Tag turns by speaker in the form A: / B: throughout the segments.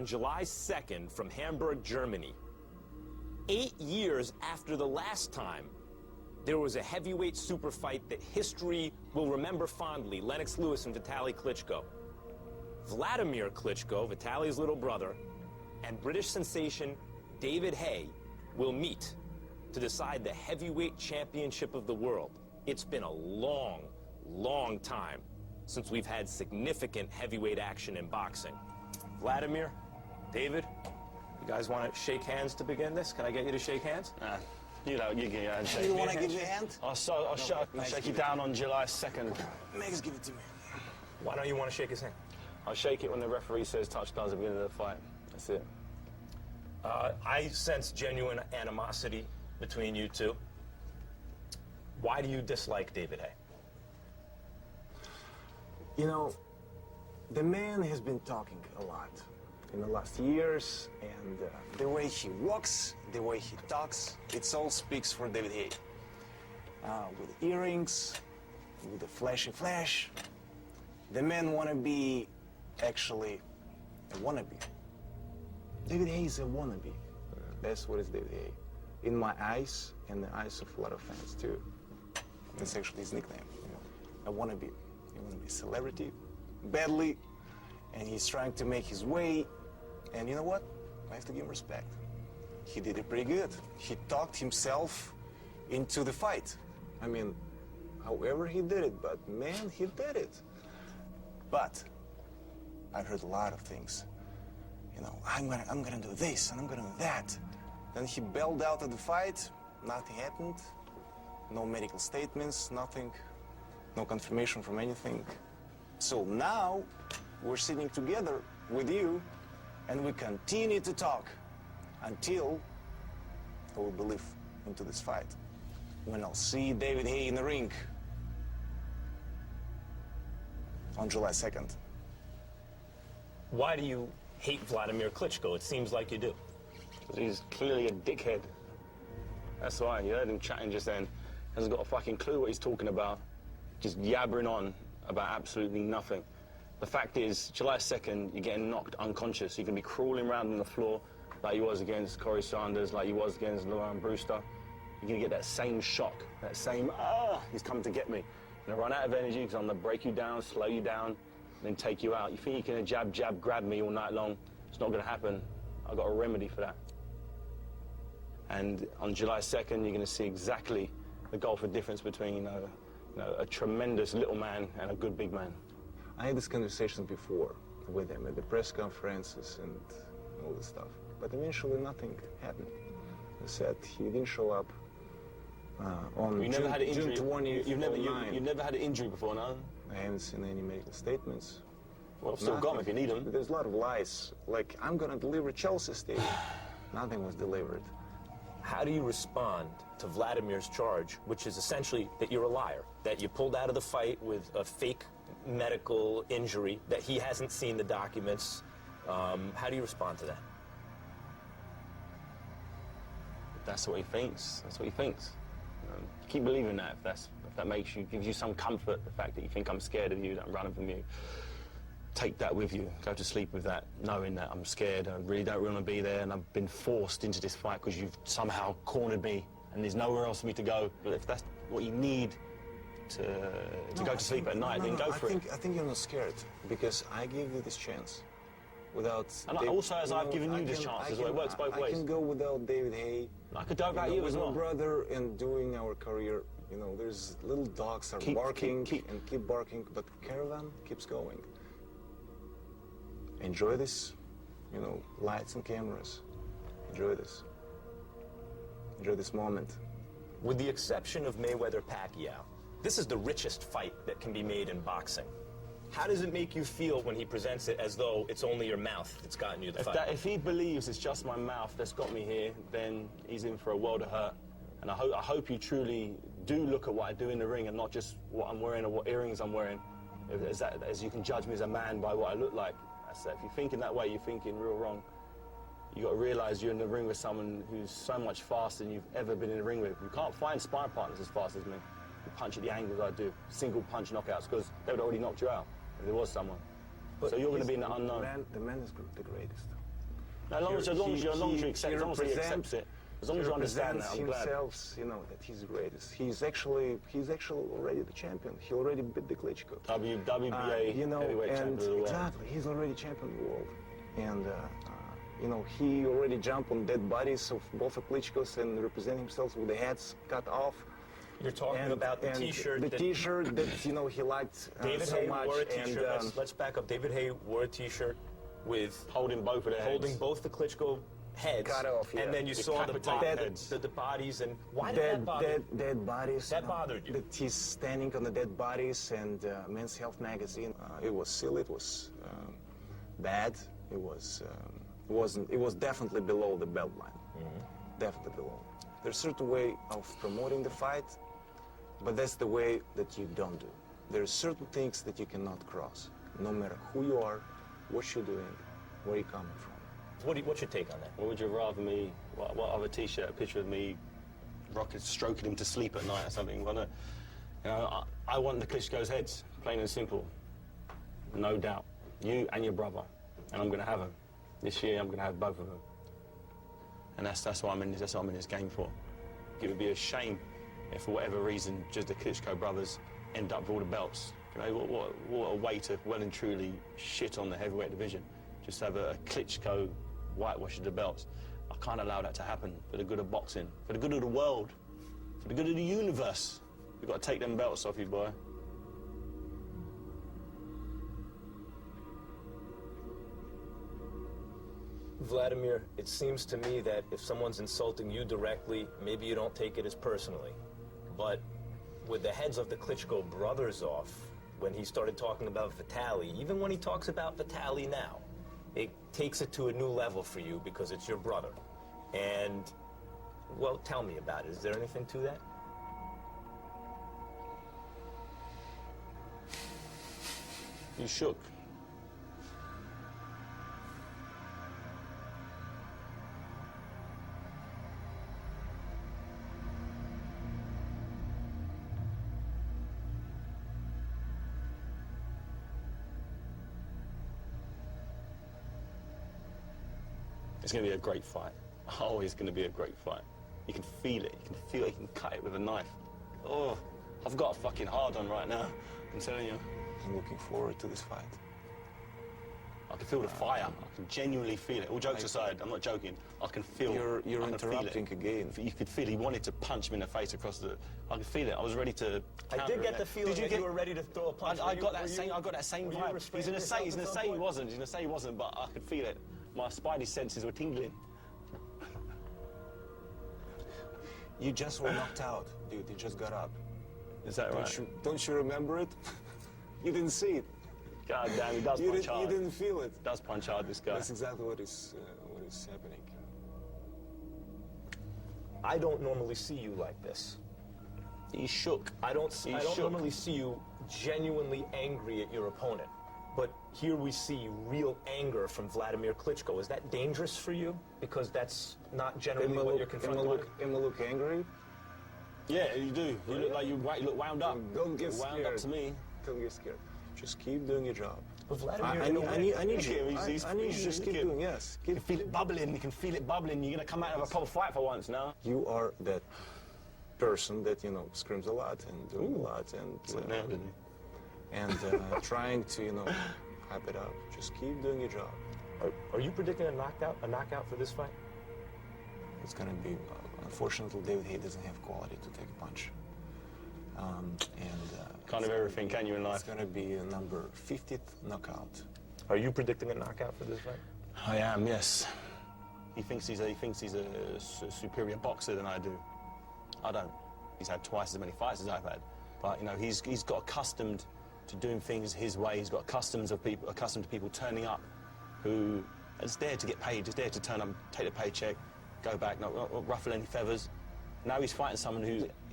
A: on July 2nd from Hamburg, Germany. 8 years after the last time there was a heavyweight super fight that history will remember fondly, Lennox Lewis and Vitaly Klitschko. Vladimir Klitschko, Vitaly's little brother, and British sensation David Haye will meet to decide the heavyweight championship of the world. It's been a long, long time since we've had significant heavyweight action in boxing. Vladimir, David, you guys want to shake hands to begin this? Can I get you to shake hands?
B: You know, you give your hand.
C: You want to give your hand?
B: I'll shake you down on July 2nd.
C: Max, give it to me.
A: Why don't you want to shake his hand?
B: I'll shake it when the referee says touchdown at the beginning of the fight. That's it.
A: I sense genuine animosity between you two. Why do you dislike David Haye?
C: You know, the man has been talking a lot in the last years, and the way he walks, the way he talks, it all speaks for David Haye. With earrings, with the flashy flash, the man wanna be actually a wannabe. David Haye is a wannabe. That's what is David Haye. In my eyes, and the eyes of a lot of fans too. That's actually his nickname. You know, a wannabe. He wanna be a celebrity, badly, and he's trying to make his way. And you know what? I have to give him respect. He did it pretty good. He talked himself into the fight. I mean, however he did it, but man, he did it. But I've heard a lot of things. You know, I'm gonna do this and I'm gonna do that. Then he bailed out of the fight. Nothing happened. No medical statements. Nothing. No confirmation from anything. So now we're sitting together with you, and we continue to talk until I will believe into this fight. When I'll see David Haye in the ring on July 2nd.
A: Why do you hate Vladimir Klitschko? It seems like you do.
B: Because he's clearly a dickhead. That's why. You heard him chatting just then. Hasn't got a fucking clue what he's talking about. Just yabbering on about absolutely nothing. The fact is, July 2nd, you're getting knocked unconscious. You can be crawling around on the floor like you was against Corey Sanders, like you was against Lauren Brewster. You're going to get that same shock, that same, he's coming to get me. I'm going to run out of energy because I'm going to break you down, slow you down, then take you out. You think you can jab, jab, grab me all night long? It's not going to happen. I've got a remedy for that. And on July 2nd, you're going to see exactly the gulf of difference between, you know, a tremendous little man and a good big man.
C: I had this conversation before with him at the press conferences and all this stuff, but eventually nothing happened. He said he didn't show up on
B: You never had an injury.
C: June 20th.
B: You've never had an injury before, no?
C: I haven't seen any medical statements.
B: Well, I've still got them if you need them.
C: There's a lot of lies. Like, I'm gonna deliver Chelsea Stadium. Nothing was delivered.
A: How do you respond to Vladimir's charge, which is essentially that you're a liar, that you pulled out of the fight with a fake medical injury, that he hasn't seen the documents? How do you respond to that?
B: That's what he thinks. That's what he thinks. Keep believing that if that makes you, gives you some comfort, the fact that you think I'm scared of you, that I'm running from you. Take that with you. Go to sleep with that, knowing that I'm scared, I really don't want to be there, and I've been forced into this fight because you've somehow cornered me, and there's nowhere else for me to go. But if that's what you need to go to sleep at night, then go for it.
C: I think you're not scared, because I gave you this chance. Without...
B: And also, as I've given you this chance as well, it works both ways.
C: I can go without David Haye.
B: I could go about you as well.
C: With my brother and doing our career, you know, there's little dogs are barking and keep barking, but caravan keeps going. Enjoy this, you know, lights and cameras. Enjoy this. Enjoy this moment.
A: With the exception of Mayweather-Pacquiao, this is the richest fight that can be made in boxing. How does it make you feel when he presents it as though it's only your mouth that's gotten you the fight?
B: If he believes it's just my mouth that's got me here, then he's in for a world of hurt. And I hope you truly do look at what I do in the ring and not just what I'm wearing or what earrings I'm wearing. As you can judge me as a man by what I look like. If you're thinking that way, you're thinking real wrong. You got to realize you're in the ring with someone who's so much faster than you've ever been in the ring with. You can't find sparring partners as fast as me. You punch at the angles I do, single punch knockouts, because they would already knocked you out if there was someone. But so you're going to be in the unknown.
C: The man is the greatest.
B: As long as you accept, as long as he accepts it, as long as you understand that, I'm glad.
C: Himself, you know, that he's the greatest. He's actually already the champion. He already beat the Klitschko.
B: WBA
C: you know,
B: heavyweight champion of the world.
C: Exactly, he's already champion of the world. And, you know, he already jumped on dead bodies of both the Klitschkos and represent himself with the heads cut off.
A: You're talking about the T-shirt.
C: The T-shirt that, you know, he liked
A: David
C: so
A: Haye
C: much.
A: wore a T-shirt.
C: And,
A: Let's back up. David Haye wore a T-shirt with
B: Holding both of their
A: holding
B: heads.
A: both the Klitschko heads.
C: Cut off, yeah.
A: And then you saw the bodies. And why did that bother you?
C: Dead bodies.
A: That bothered you?
C: That he's standing on the dead bodies, and Men's Health magazine. It was silly. It was bad. It was definitely below the belt line. Definitely below. There's a certain way of promoting the fight, but that's the way that you don't do. There are certain things that you cannot cross, no matter who you are, what you're doing, where you're coming from.
A: What's your take on that?
B: What would you rather me? What other T-shirt? A picture of me, stroking him to sleep at night or something? Well, you know, I want the Klitschko's heads, plain and simple. No doubt. You and your brother, and I'm going to have them. This year, I'm going to have both of them. And that's what I'm in. That's what I'm in this game for. It would be a shame if, for whatever reason, just the Klitschko brothers end up with all the belts. You know, what a way to well and truly shit on the heavyweight division. Just have a Klitschko whitewash of the belts. I can't allow that to happen for the good of boxing, for the good of the world, for the good of the universe. We've got to take them belts off you, boy.
A: Vladimir, it seems to me that if someone's insulting you directly, maybe you don't take it as personally. But with the heads of the Klitschko brothers off, when he started talking about Vitaly, even when he talks about Vitaly now, it takes it to a new level for you because it's your brother. And, well, tell me about it. Is there anything to that?
B: You shook. It's going to be a great fight. Oh, it's going to be a great fight. You can feel it. You can feel it. You can cut it with a knife. Oh, I've got a fucking hard on right now. I'm telling you.
C: I'm looking forward to this fight.
B: I can feel the fire. I can genuinely feel it. All jokes aside, I'm not joking. I can feel.
C: You're
B: I can
C: interrupting
B: feel it.
C: again.
B: You could feel he wanted to punch me in the face across the. I could feel it. I was ready to.
A: I did get the feeling that you were ready to throw a punch.
B: I got that same vibe. He's gonna say he wasn't. He's gonna say he wasn't, but I could feel it. My spidey senses were tingling.
C: You just were knocked out, dude. You just got up.
B: Is that right?
C: Don't you remember it? You didn't see it.
B: God damn, he does punch hard.
C: You didn't feel it.
B: Does punch hard, this guy.
C: That's exactly what is happening.
A: I don't normally see you like this.
B: He's shook.
A: I don't normally see you genuinely angry at your opponent. But here we see real anger from Vladimir Klitschko. Is that dangerous for you? Because that's not generally what you're confronted with.
C: Am I look angry?
B: Yeah, you do. You look like you look wound up.
C: Don't get scared.
B: Wound up to me.
C: Don't get scared. Just keep doing your job.
A: But Vladimir,
C: I need you. I need you to just keep
B: kid.
C: doing. Yes.
B: You can feel it bubbling. You can feel it bubbling. You're gonna come out of a proper fight for once now.
C: You are that person that screams a lot and doing a lot and trying to hype it up. Just keep doing your job.
A: are you predicting a knockout for this fight?
C: It's gonna be. Unfortunately, David Haye doesn't have quality to take a punch.
B: Kind of everything, can you, in life?
C: It's gonna be a number 50th knockout.
A: Are you predicting a knockout for this fight?
B: I am, yes. He thinks he's a superior boxer than I do. I don't. He's had twice as many fights as I've had, but he's got accustomed to doing things his way. He's got accustomed to people turning up, who are just there to get paid, just there to turn up, take the paycheck, go back, not ruffle any feathers. Now he's fighting someone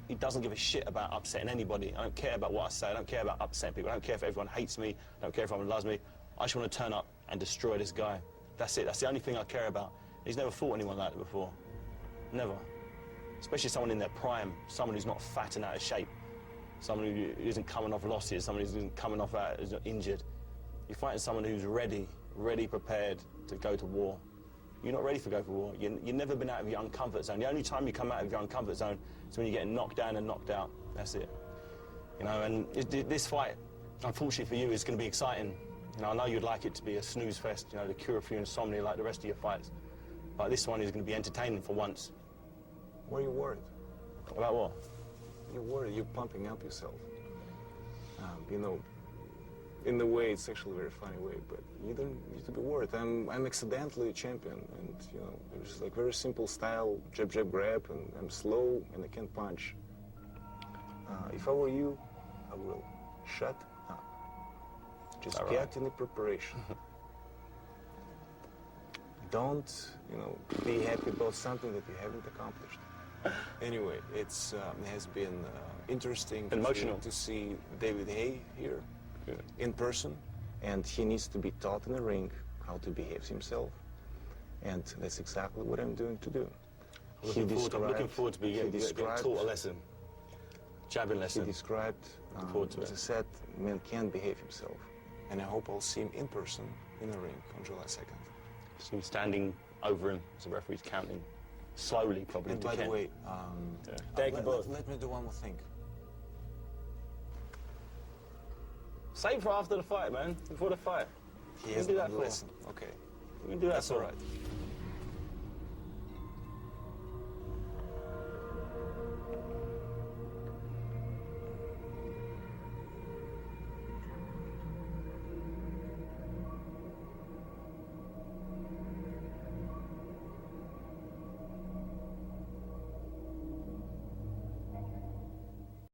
B: he doesn't give a shit about upsetting anybody. I don't care about what I say. I don't care about upsetting people. I don't care if everyone hates me. I don't care if everyone loves me. I just want to turn up and destroy this guy. That's it. That's the only thing I care about. He's never fought anyone like that before. Never. Especially someone in their prime, someone who's not fat and out of shape, someone who isn't coming off losses, someone who isn't coming off out, who's not injured. You're fighting someone who's ready, prepared to go to war. You're not ready for go for war. You've never been out of your own comfort zone. The only time you come out of your own comfort zone is when you're getting knocked down and knocked out. That's it. You know, and this fight, unfortunately for you, is going to be exciting. You know, I know you'd like it to be a snooze fest, you know, the cure for your insomnia like the rest of your fights. But this one is going to be entertaining for once.
C: Why are you worried?
B: About what?
C: You're worried. You're pumping up yourself. You know, in a way, it's actually a very funny way, but you don't need to be worried. I'm accidentally a champion, and you know, it's like very simple style, jab, jab, grab, and I'm slow and I can punch. If I were you, I will shut up. Just
B: All
C: get
B: right.
C: in the preparation. Don't, you know, be happy about something that you haven't accomplished. Anyway, it has been interesting
B: Emotional.
C: to see David Haye here.
B: Good.
C: In person, and he needs to be taught in the ring how to behave himself, and that's exactly what I'm doing to do.
B: I'm looking forward to being taught a lesson. Jabbing
C: He
B: lesson.
C: described,
B: forward to
C: as I
B: it.
C: said, man can behave himself, and I hope I'll see him in person in the ring on July 2nd.
B: So he's standing over him as the referee's counting. Slowly, probably.
C: And
B: to
C: by the
B: 10.
C: way,
A: Thank you both.
C: Let me do one more thing.
B: Save for after the fight, man. Before the fight.
C: He
B: We
C: has
B: can do that
C: one
B: for.
C: lesson. Okay,
B: We can do that
C: that's
B: for.
C: all right.